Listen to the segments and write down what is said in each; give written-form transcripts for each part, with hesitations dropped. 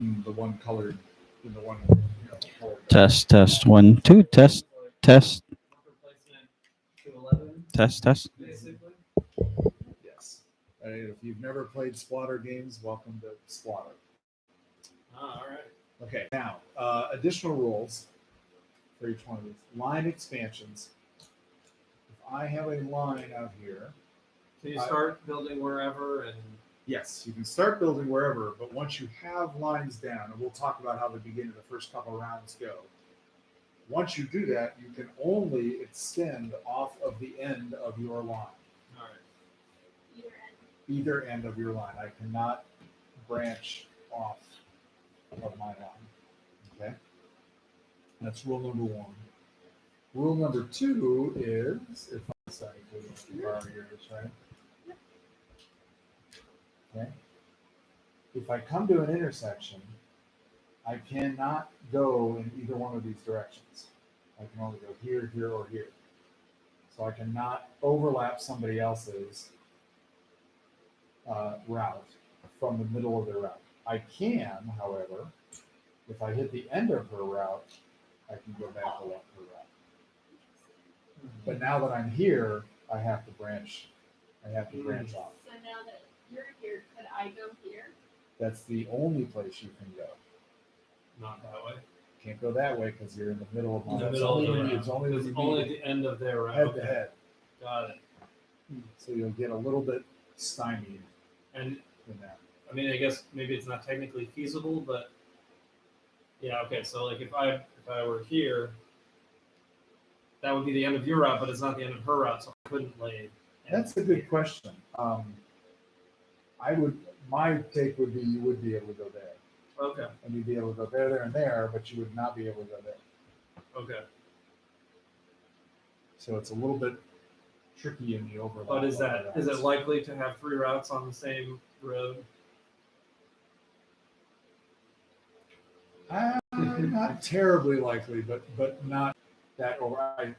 the one colored, in the one colored. Test 1 2 test test To 11, test. basically. Yes. If you've never played Splatter games, welcome to Splatter. All right. Okay, now additional rules for each one of these. Line expansions. If I have a line out here, Can you start building wherever and yes, you can start building wherever, but once you have lines down, and we'll talk about how the beginning of the first couple rounds go. Once you do that, you can only extend off of the end of your line. all right. Either end of your line. I cannot branch off of my line. Okay? That's rule number one. Rule number two is, if I decide to borrow yours, right? Okay? If I come to an intersection, I cannot go in either one of these directions. I can only go here, here, or here. So I cannot overlap somebody else's route from the middle of their route. I can, however, if I hit the end of her route, I can go back along her route. But now that I'm here, I have to branch. I have to branch off. So now that you're here, could I go here? That's the only place you can go. Not that way. Can't go that way because you're in the middle of In the it's middle of only the when you- route. It's only when It's you only meet at the end of their route. head Okay. to head. Got it. So you'll get a little bit stymied And in that. I mean, I guess maybe it's not technically feasible, but yeah. Okay. So like if I were here, that would be the end of your route, but it's not the end of her route, so I couldn't lay. That's a good question. My take would be you would be able to go there. Okay. And you'd be able to go there, there, and there, but you would not be able to go there. Okay. So it's a little bit tricky in the overlap. But is of it routes. likely to have 3 routes on the same road? Not terribly likely, but not that. Or I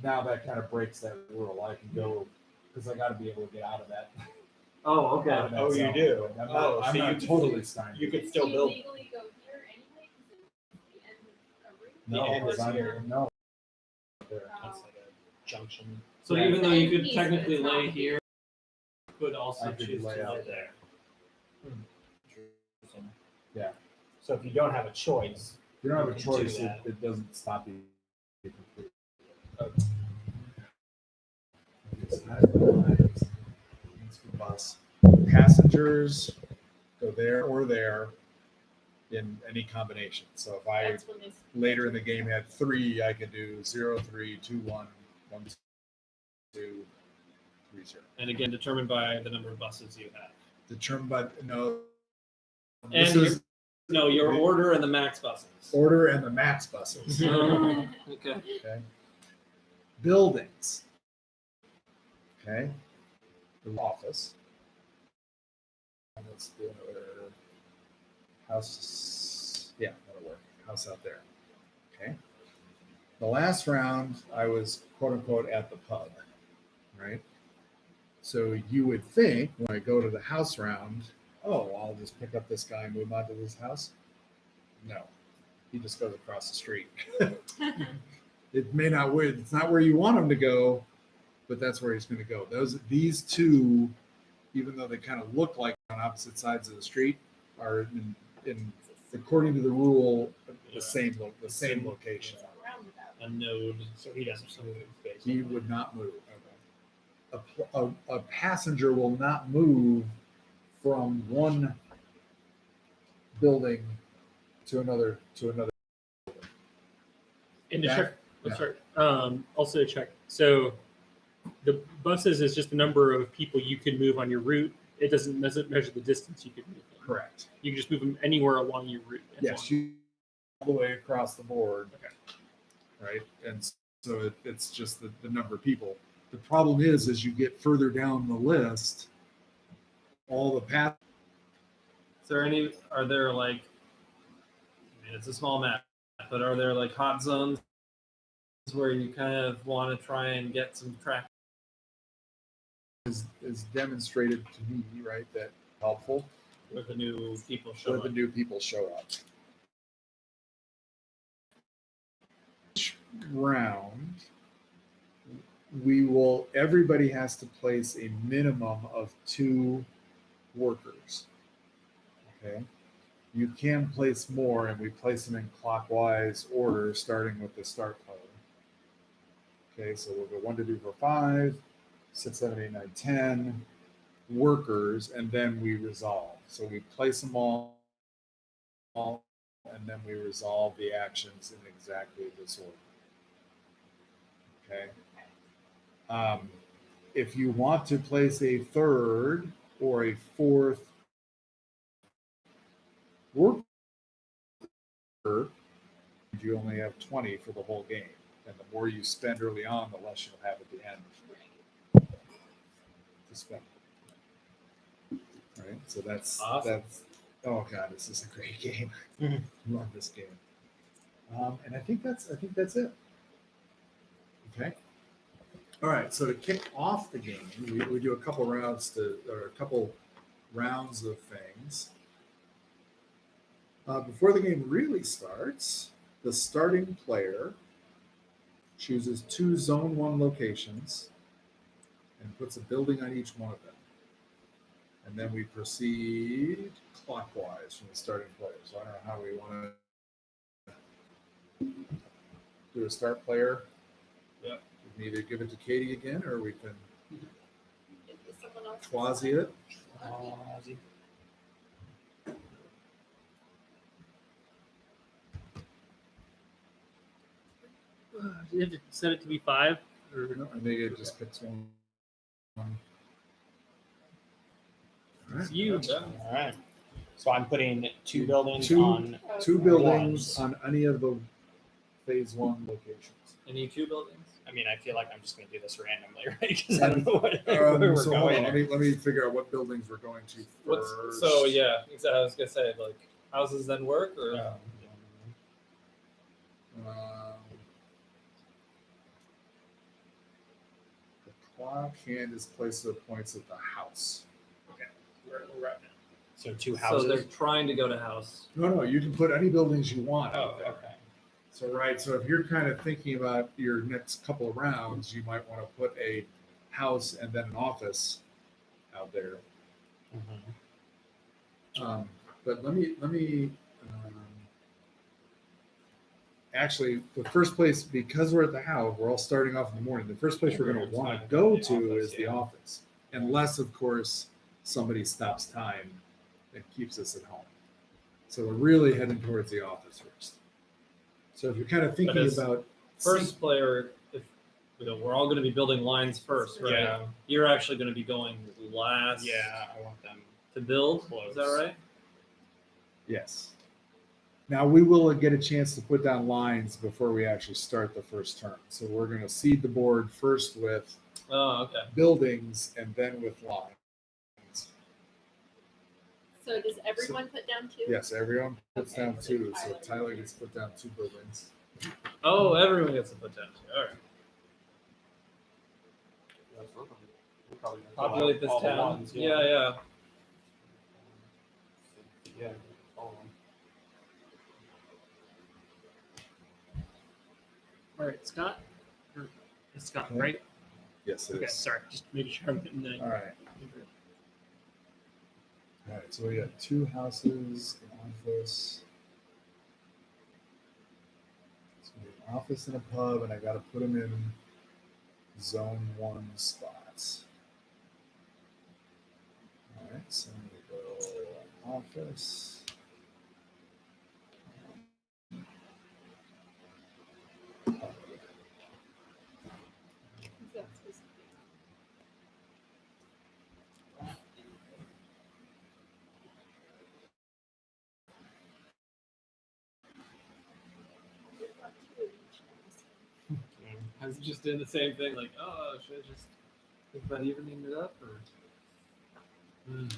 now that kind of breaks that rule. I can go because I got to be able to get out of that. Oh, okay. out of that Oh, you zone. do? I'm Oh, not, I'm so not you- totally stymied. You could Can still you build. legally go here anyway? Because it's the end of a route? No, the end because is I'm here. no. There. That's like a junction. So Yeah. even though you could Piece, technically but it's lay not here, you could also I could choose to lay lay out there. Interesting. Yeah. So if you don't have a choice, If you don't have a You can do choice, that. it doesn't stop you. Bus. Passengers go there or there in any combination. So if I That's when they. later in the game had 3, I could do 0, 3, 2, 1, 1, 2, 3, 0. And again, determined by the number of buses you have. Determined by no. And This is your order and the max buses. order and the max buses. Okay. Okay. Buildings. Okay. The office. Let's do another house. Yeah, that'll work. House out there. Okay. The last round, I was quote unquote at the pub, right? So you would think when I go to the house round, oh, I'll just pick up this guy and move on to this house. No, he just goes across the street. It may not where it's not where you want him to go, but that's where he's going to go. These two, even though they kind of look like on opposite sides of the street, are in according to the rule the same location. A node. so he doesn't move. He Basically. would not move. A passenger will not move from one building to another. And to That- check, yeah. sorry, also to check. So the buses is just the number of people you can move on your route. It doesn't measure the distance you can move them. Correct. You can just move them anywhere along your route. as Yes, you all the way across the board. Okay. Right, and so it's just the number of people. The problem is you get further down the list, all the path. Are there like, I mean, it's a small map, but are there like hot zones where you kind of want to try and get some track? Is demonstrated to me, right, that helpful. Where the new people show where up. the new people show up. Each round, everybody has to place a minimum of 2 workers. Okay. You can place more, and we place them in clockwise order, starting with the start player. Okay, so we'll go 1, 2, 3, 4, 5, 6, 7, 8, 9, 10 workers, and then we resolve. So we place them all, and then we resolve the actions in exactly this order. Okay. If you want to place a 3rd or a 4th worker, you only have 20 for the whole game. And the more you spend early on, the less you'll have at the end to spend. Right? So that's Awesome. oh god, this is a great game. Mhm. Love this game. And I think that's it. Okay. All right. So to kick off the game, we do a couple rounds of things. Before the game really starts, the starting player chooses 2 Zone 1 locations and puts a building on each one of them. And then we proceed clockwise from the starting player. So I don't know how we want to do a start player. Yep. We can either give it to Katie again, or we can If there's someone else. quasi it. Ozzy. Do you have to set it to be 5? Or No, I think it just picks one. All right. it's you? Okay. All right. So I'm putting 2 buildings Two- on. Oh, 2 sorry. buildings on any of the phase 1 locations. Any 2 buildings? I mean, I feel like I'm just going to do this randomly, right? Because I don't know where we're So hold going. on, let me figure out what buildings we're going to What's first. so yeah, exactly. I was gonna say like houses then work or The clock hand is placed at the points at the house. We're right now. So 2 so houses. they're trying to go to house. No, you can put any buildings you want Oh, out there. okay. So so if you're kind of thinking about your next couple of rounds, you might want to put a house and then an office out there. Mhm. But let me actually, the first place, because we're at the house, we're all starting off in the morning. The first place we're going to want to go to is the office, unless of course somebody stops time and keeps us at home. So we're really heading towards the office first. So if you're kind of thinking it's about First player, if we're all going to be building lines first, right? Yeah. You're actually going to be going last. Yeah, I want them. To build. Close. Is that right? yes. Now we will get a chance to put down lines before we actually start the first turn. So we're going to seed the board first with Oh, okay. buildings and then with lines. So does everyone put down 2? Yes, everyone puts Okay, down so 2. So Tyler- Tyler gets put down 2 buildings. Oh, everyone gets a potential. All right. Populate this All the town. ones, Yeah. Yeah. All of them. All right, Scott. Or, it's Scott, Okay. right? Yes, it Okay, is. sorry. Just making sure I'm getting the. All right. All right. So we got 2 houses, an office. So we have an office and a pub, and I got to put them in zone 1 spots. All right. So we go office. Pub. Is that supposed to be? We've got 2 of each now, so- I was just doing the same thing. Like, oh, should I just think about evening it up or? Whoops.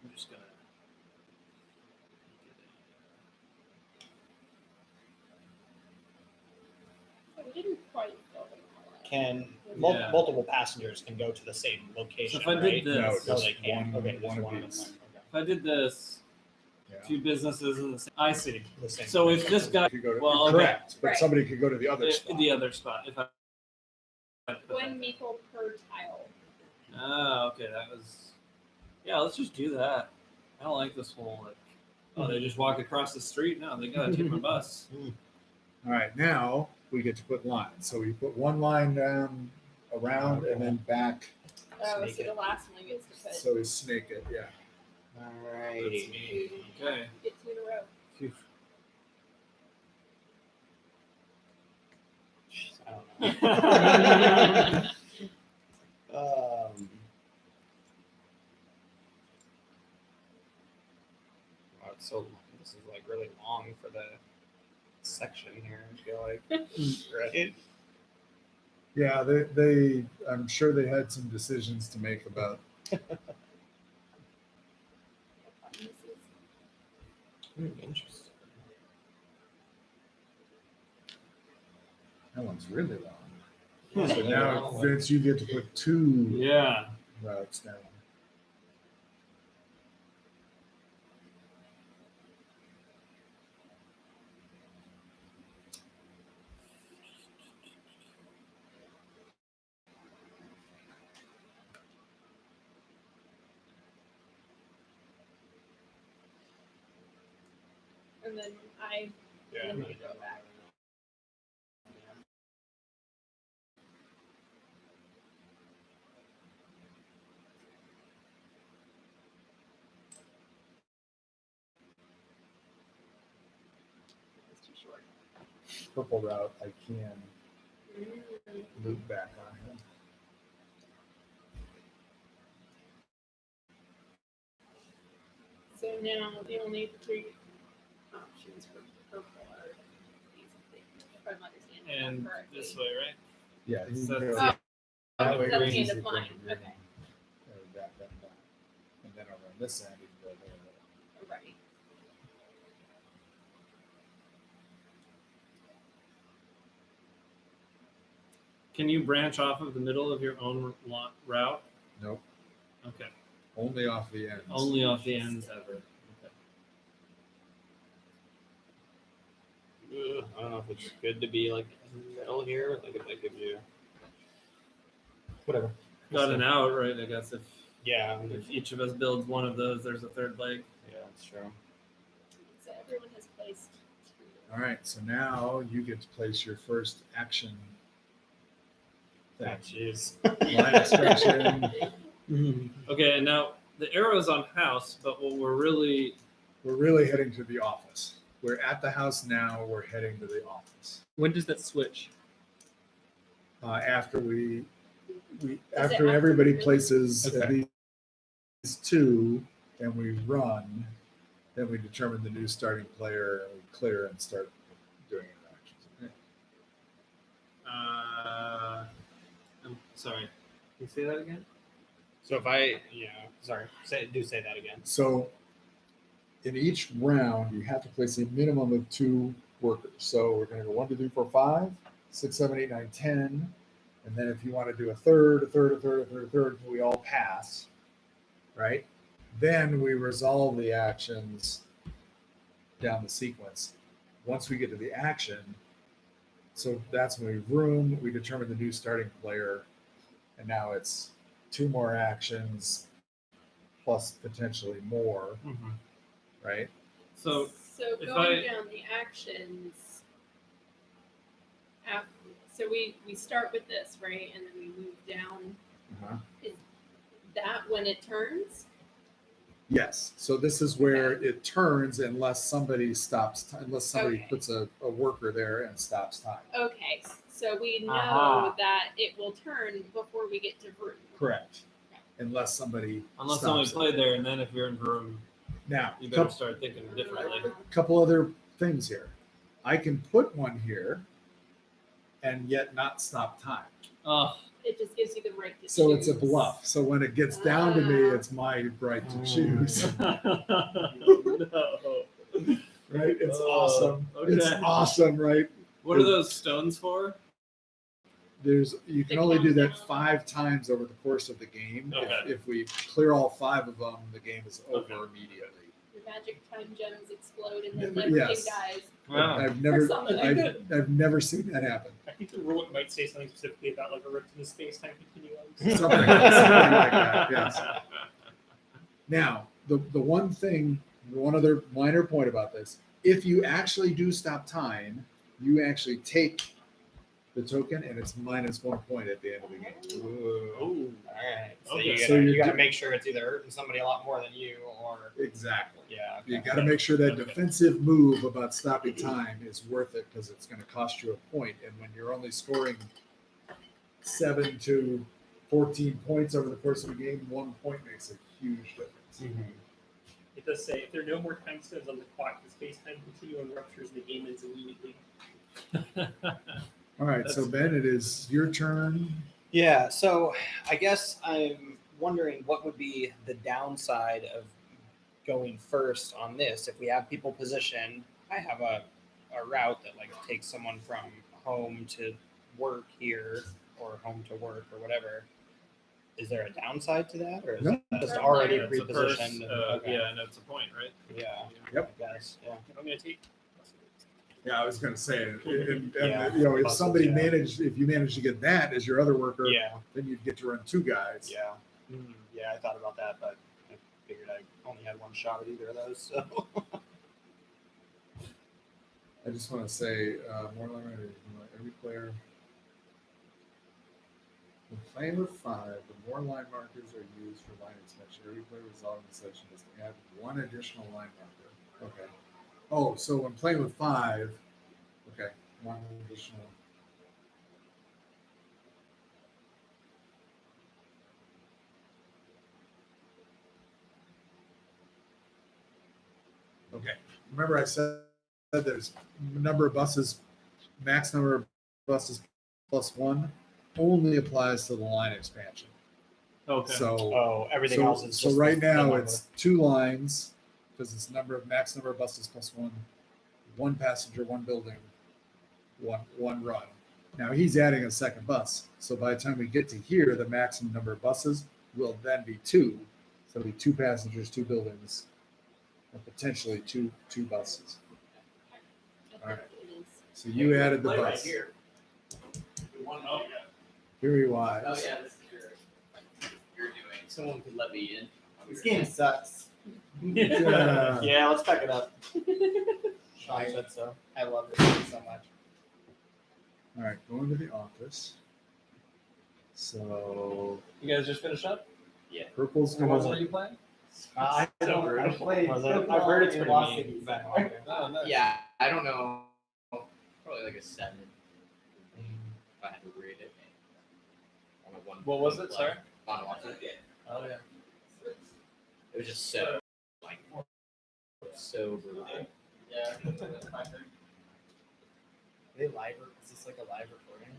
I'm just gonna. So we didn't quite go can Yeah. multiple passengers can go to the same location, So if I right? did this, No, No, just they can't. one- Okay, just one of one at a these. time. Okay. if I did this, Yeah. two businesses in the same, I see. The same. So if this guy, Could go to, well, okay. correct, but Right. somebody could go to the other spot. the other spot, if I. One meeple per tile. Ah, okay, that was. Yeah, let's just do that. I don't like this whole like. Oh, they just walk across the street. No, they gotta take my bus. All right, now we get to put lines. So we put one line down around and then back. Oh, Snake so it. the last one gets to put. So we snake it, yeah. That's Alrighty. me. Okay. Get two in a row. Phew. I don't know. Wow, it's so this is like really long for the section here. I feel like, right? Yeah, they I'm sure they had some decisions to make about. This is Interesting. That one's really long. Yeah. So now, Vince, you get to put two Yeah. routes down. and then I Yeah. then you go back. It's too short. Purple route, I can Mm. loop back on him. So now the only three options for purple are these things, if I'm understanding that And correctly. this way, right? Yeah, you So- can go Oh, that okay, way, that's green, the end easy of to mine. go green. Okay, Or that. And then over on this end, you can go there. right. Can you branch off of the middle of your own route? Nope, Okay. only off the ends. Only off the ends ever. Okay. I don't know if it's good to be like in the middle here. Like if that gives you whatever. Got an out, right? I guess if Yeah. if each of us builds one of those, there's a third leg. Yeah, that's true. So everyone has placed two. All right, so now you get to place your first action thing. Jeez. Line expression. Okay, and now the arrow's on house, but what we're really We're really heading to the office. We're at the house now. We're heading to the office. When does that switch? After we it after after everybody we- places at Okay. least two, and we run, then we determine the new starting player, and we clear and start doing interactions. I'm sorry. Can you say that again? So if I, sorry, say that again. So in each round, you have to place a minimum of two workers. So we're going to go 1, 2, 3, 4, 5, 6, 7, 8, 9, 10. And then if you want to do a third, until we all pass, right? Then we resolve the actions down the sequence. Once we get to the action, so that's when we room, we determine the new starting player, and now it's two more actions plus potentially more, right? So So if going I- down the actions, so we start with this, right, and then we move down. Uh-huh. Is that when it turns? Yes. So this is where it turns unless somebody stops, unless somebody Okay. puts a worker there and stops time. Okay, so we know Aha. that it will turn before we get to room. Correct. Unless somebody unless stops somebody it. played there, and then if you're in room, Now, you better couple, start thinking differently. couple other things here. I can put one here and yet not stop time. Oh, It just gives you the right to So it's a choose. bluff. So when it gets down to me, Ah. it's my right to choose. no. Right? It's Oh, awesome. okay. It's awesome, right? What are those stones for? you can only do that 5 times over the course of the game. Okay. If we clear all 5 of them, the game is over immediately. Your magic time gems explode and then Yeah, everything yes. dies. Wow. I've never, For some of them. I've never seen that happen. I think the rule might say something specifically about like a rift in the space-time continuum. Something like that, yes. Now, the one other minor point about this, if you actually do stop time, you actually take the token and it's -1 point at the end of the game. Ooh. Oh, All right. So Okay. you gotta, So you're you gotta do- make sure it's either hurting somebody a lot more than you, or Exactly. yeah. You Okay. got to make sure that defensive move about stopping time is worth it because it's going to cost you a point. And when you're only scoring 7 to 14 points over the course of a game, 1 point makes a huge difference. Mhm. it does say if there are no more time stones on the clock, the space-time continuum ruptures and the game ends immediately. All right, so Ben, it is your turn. Yeah, so I guess I'm wondering what would be the downside of going first on this. If we have people positioned, I have a route that like takes someone from home to work here or home to work or whatever. Is there a downside to that, or is No. it just Right. already Yeah, it's a purse, repositioned? yeah, and it's a point, right? Yeah. Yep. I guess. Yeah. I'm going to take. Yeah, I was going to say, and Yeah, if buses, somebody yeah. if you manage to get that as your other worker, Yeah. then you'd get to run 2 guys. Yeah. Yeah, I thought about that, but I figured I only had one shot at either of those. So. I just want to say, more than every player. When playing with 5, the more line markers are used for line expansion. Every player resolving the session is to add 1 additional line marker. Okay. Oh, so when playing with 5, okay, 1 additional. Okay. Remember I said there's number of buses, max number of buses +1 only applies to the line expansion. Okay. So Oh, everything else is so just right the now number. it's 2 lines because it's max number of buses +1, 1 passenger, 1 building, one run. Now he's adding a second bus. So by the time we get to here, the maximum number of buses will then be 2. So it'll be 2 passengers, 2 buildings, and potentially two buses. All right. So you added the bus. Here. Oh, Here you are. Oh yeah, this is you're doing. Someone could Let me in. This game sucks. Yeah. Yeah, let's pack it up. Sean said so. I love it so much. All right, going to the office. So You guys just finished up? purple's What going. were you playing? I don't. I played. Was it? I've I've heard it's in pretty Lost mean. Cities. But- Oh, nice. Yeah. I don't know. Probably like a 7. If I had to rate it. On a 1. What was it? Sorry. On Lost Cities. Oh yeah. It was just so brutal. Yeah. They live. Is this like a live recording?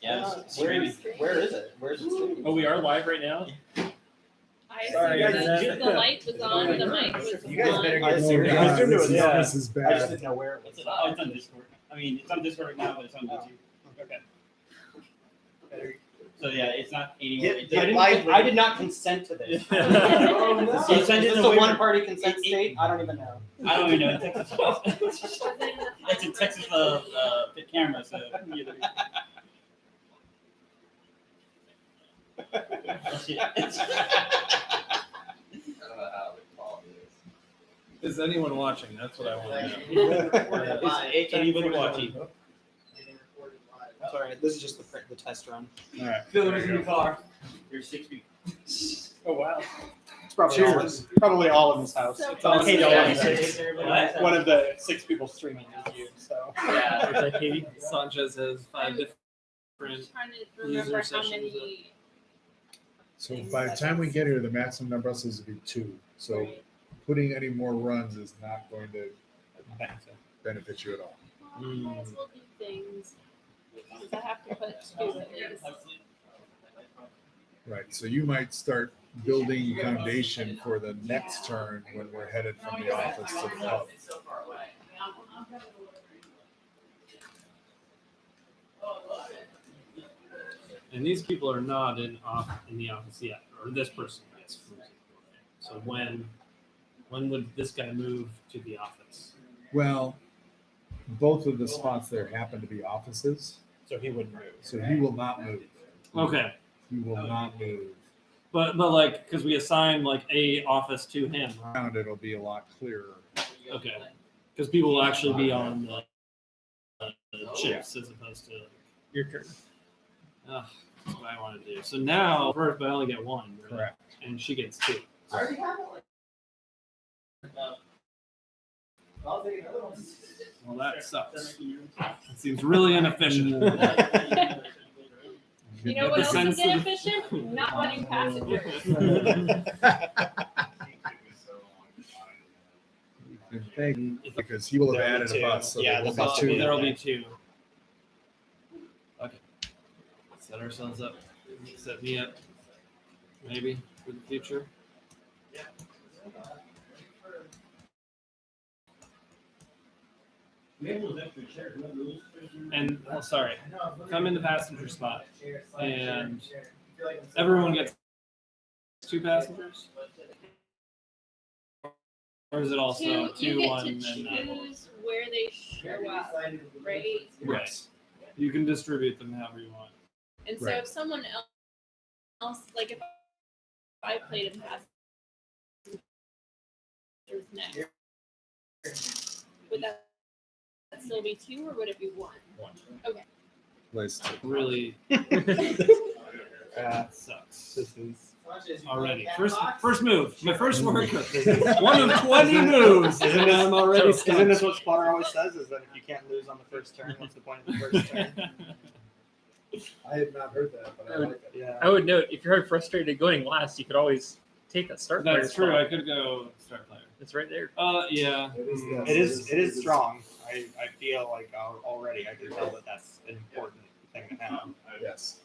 Yeah, it's Where is streaming. where is it? Where's it streaming? Oh, we are live right now. I Sorry, assumed guys. that the light was on, the mic was You guys on. better Oh, get serious. God, Assumed it this, was- is, yeah. this is I just bad. didn't know where it was. Oh, it's on Discord. I mean, it's on Discord right now, but it's on YouTube. Okay. So yeah, it's not anywhere. I did not consent to this. Oh, no. Is It's this in a a one-party consent it- state? I don't even know. I don't even know. In Texas, it's in Texas camera, so either. Shit. I don't know how the quality is. is anyone watching? That's what I want to know. Is anybody watching? Sorry, this is just the test run. All right. Phil is in the car. There's 6 people. Oh wow. It's probably all in this house. So It's all close. Yeah. One of the 6 people streaming is you. So Yeah. Sanchez has 5 different. Trying to remember how sessions many. So by the time we get here, the maximum number of buses will be 2. So Right. putting any more runs is not going to benefit you at all. Well, I might as well do things. Because I have to put 2 at least. Right. So you might start building foundation for the next turn when we're headed from the office to the pub. It's so far away. And these people are not in the office yet, or this person is. So when would this guy move to the office? Well, both of the spots there happen to be offices, So he wouldn't move. so he will not move. Okay, He will not move. but like because we assign like a office to him. Right? Around it'll be a lot clearer. Okay, because people will actually be on the chips as opposed to Your turn. that's what I want to do. So now first, but I only get one. Right? Correct. And she gets two. Well, that sucks. That seems really inefficient. You know what else is Sensitive. inefficient? Not letting passengers. Because he will have added a bus. So Yeah, there the will be bus two. will be There'll be two. Okay. Set ourselves up. Set me up. Maybe for the future. And sorry, if I'm in the passenger spot and everyone gets two passengers, or is it also You two, get one, to and choose where they show up, right? right? You can distribute them however you want. And so Right. if someone else, like if I played in passengers next, would that still be two or would it be one? Okay. Place to- Really, that sucks. This is Already, first move. My first work. One of 20 moves, and I'm already Isn't this stuck. what Spotter always says? Is that if you can't lose on the first turn, what's the point of the first turn? I had not heard that, but I like it. Yeah. I would note if you're frustrated going last, you could always take a start player That's true. spot. I could go start player. It's right there. Yeah. It is strong. I feel like already I can tell that that's an important thing to have. Yes.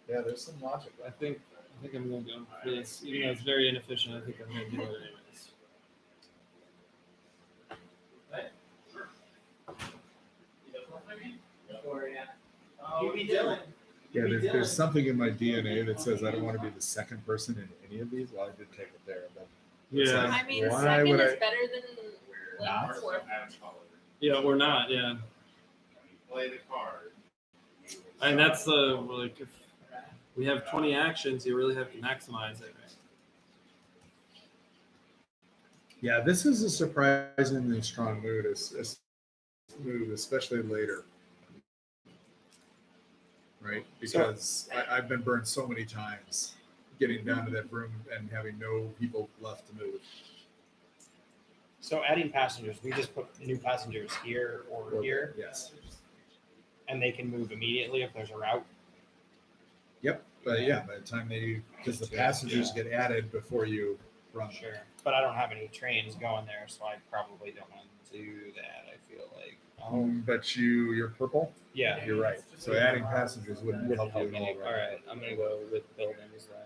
Yeah, there's some logic. I think I'm gonna go for this, even though it's very inefficient. I think I'm gonna do it anyways. Yeah, there's something in my DNA that says I don't want to be the second person in any of these. Well, I did take it there, but it's Yeah. like, I mean, why second would is I? better than like Not? fourth. Yeah, we're not. Yeah. Play the card. And that's like if we have 20 actions, you really have to maximize it. Yeah, this is a surprisingly strong move, especially later. Right? Because I've been burned so many times getting down to that room and having no people left to move. So adding passengers, we just put new passengers here or here, Yes. and they can move immediately if there's a route. Yep. But yeah, by the time because the passengers get added before you run. Sure. But I don't have any trains going there, so I probably don't want to do that. I feel like. But you're purple. Yeah. You're right. So adding passengers wouldn't help you at all. All right, I'm gonna go with buildings then.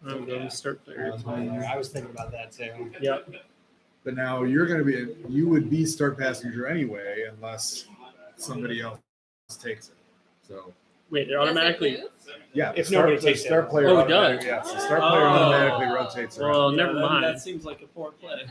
I'm going to start player. I was thinking about that too. Yep. But now you would be start passenger anyway, unless somebody else takes it. So Wait, they're Does it automatically. move? yeah, If nobody takes it. start player. Oh, it automatically- does? Yes, the start player Oh. automatically rotates around. Well, never mind. That seems like a poor play.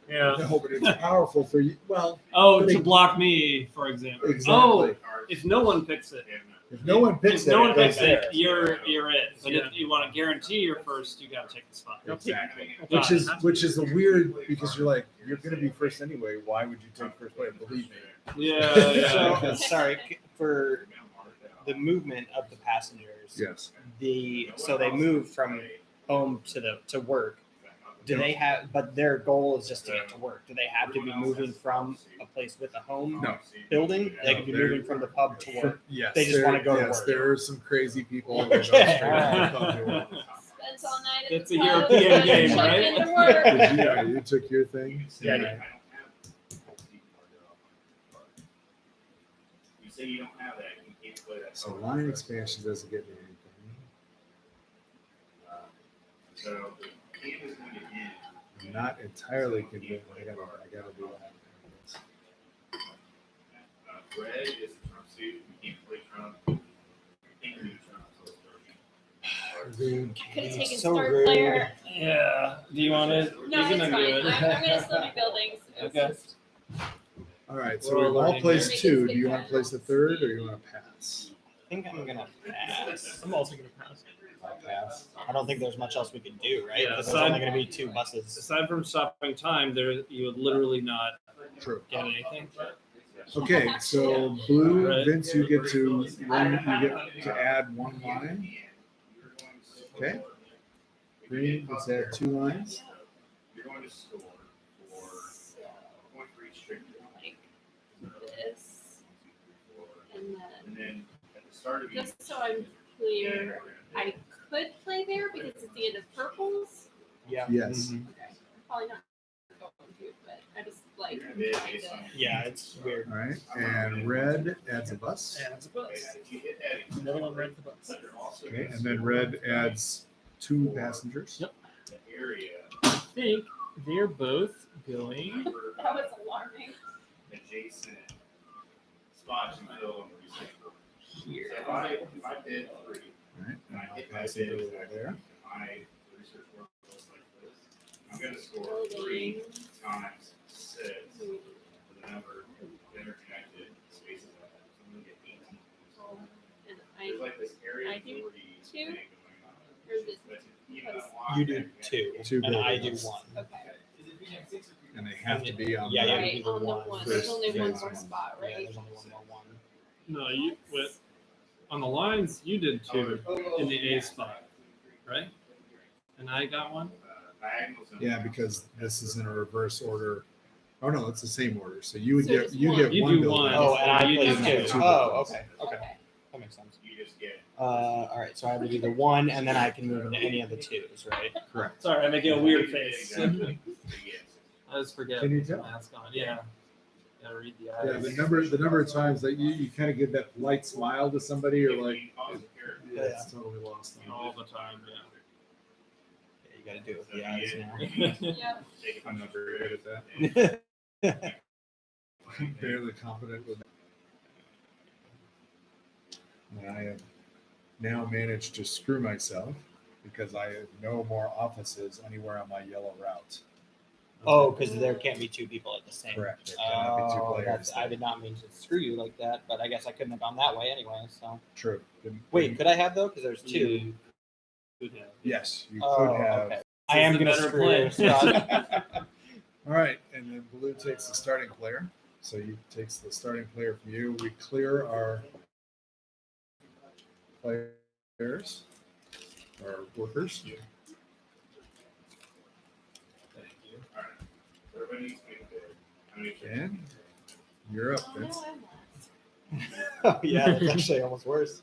Yeah. No, but it's powerful for you. Well, Oh, to block me, for example. exactly. Oh, if no one picks it, If no one picks if it, no one it goes picks there. it, you're it. But Yeah. if you want to guarantee you're first, you got to take the spot. Exactly. Got Which is a weird because you're like you're going to be first anyway. Why would you take first place? Believe me. Yeah, yeah. So sorry for the movement of the passengers. Yes. So they move from home to work. Do they have? But their goal is just to get to work. Do they have to be moving from a place with a home No. building? They could be They're- moving from the pub to work. Yes. They just wanna go to Yes, work. there are some crazy people. that go Okay. straight to the pub to work. Spends all night at It's the a pub, European then game, check right? into work. Did you took your thing. Yeah. You say you don't have that, you can't play that. So line expansion doesn't get me anything. So the game is going to end. I'm not entirely convinced. I gotta do that. Red is from So you can't play Trump. You can't do Trump. So it's Rude. Could have taken So start rude. player. Yeah. Do you want to? No, it's fine. I'm gonna still be buildings. It's Okay. just- All right, so We're all we've all learning placed here. two. Do you want to place the third or you want to pass? I think I'm gonna pass. I'm also going to pass. I'll pass. I don't think there's much else we can do, right? Yeah, Because there's aside- only gonna be 2 buses. Aside from stopping time, there you would literally not True. get anything. Okay, so blue, Right. Vince, you get to add 1 line. Okay. Green gets to add 2 lines. You're going to score for point for each trigger. like this, and And then then at the start of each. just so I'm clear, I could play there because it's the end of purples. Yeah. Yes. Mhm. Probably not going to, but I just like You're gonna be kind based on- of. Yeah, it's weird. All right, and red adds a bus. And it's a bus. If you hit that, No one read the bus. but you're also Okay, gonna and then red adds 2 passengers. Yep. the area I think they're both going. number That was alarming. adjacent spots you fill on the recycle. Here. So if I did 3, All right, and I and hit I'll that pass it bid, over there. my research work looks like this. I'm gonna score 3 Building. times 6 for the number of interconnected spaces I have. So I'm gonna get 18. And There's I like this area I do 40 2, thing going on. or is it That's an even because- unlock You do that 2, 2 and I do buildings. 1. okay? And they have to be on Yeah, the yeah. Right we do on the one one. There's first only one phase more one. spot, Yeah, right? there's only one more 1. No, you with on the lines you did 2 in the A spot, right? And I got 1. Diagonals and Yeah, because this is in a reverse order. Oh no, it's the same order. So you would So get just you one. get You one do building. one. Oh, and I You played do 2. two Oh, buildings. okay. Okay. That makes sense. you just get All right, so I would do the 1, and then I can move into any of the 2s, right? Correct. Sorry, I'm making a weird face. Exactly. Yes. I just forget. Can you the tell? mask on. Yeah. Gotta read the Yeah, eyes. the number of times that you kind of give that light smile to somebody, or like You pause the character. yeah, it's totally lost. on All the time. Yeah. Yeah, you got to do it with the eyes now. Yeah. Take I'm not very good at that. that. I'm barely competent with that. And I have now managed to screw myself because I have no more offices anywhere on my yellow route. Oh, because there can't be 2 people at the same. Correct. There cannot be 2 Oh, players. I did not mean to screw you like that, but I guess I couldn't have gone that way anyway. So True. wait, could I have though? Because there's 2. You could have. Yes, you Oh, could have. okay. I am the gonna better screw play. you, Scott. All right, and then blue takes the starting player. So he takes the starting player from you. We clear our players, our workers. Thank you. All right. So everybody needs to make a bid. How many chickens? And you're up, Oh, Vince. no, I'm last. Oh, yeah, that's actually almost worse.